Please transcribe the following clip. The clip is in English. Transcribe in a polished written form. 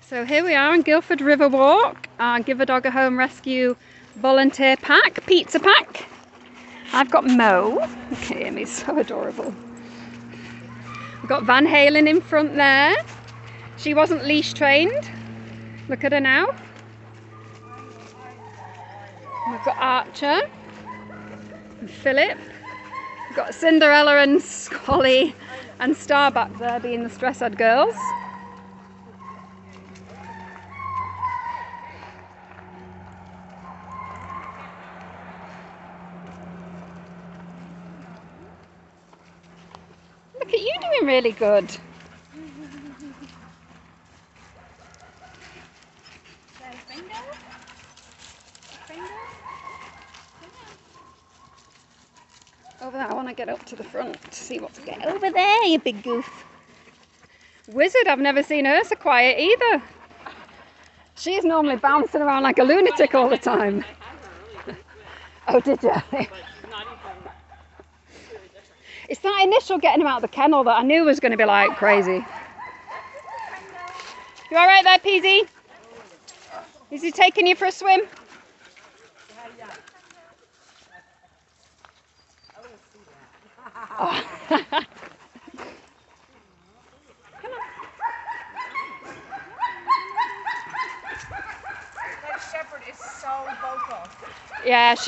So here we are on Guilford River Walk, our Give a Dog a Home Rescue volunteer pack, pizza pack. I've got Mo. Okay, Amy's so adorable. We've got Van Halen in front there. She wasn't leash trained. Look at her now. We've got Archer and Philip. We've got Cinderella and Squally and Star back there being the stress-ed girls. Look at you doing really good. Over there, I want to get up to the front to see what's going on. Over there, you big goof. Wizard, I've never seen her so quiet either. She's normally bouncing around like a lunatic all the time. Oh, did you? It's that initial getting him out of the kennel that I knew was going to be like crazy. You alright there, Peasy? Is he taking you for a swim? Oh. That shepherd is so vocal. Yeah, she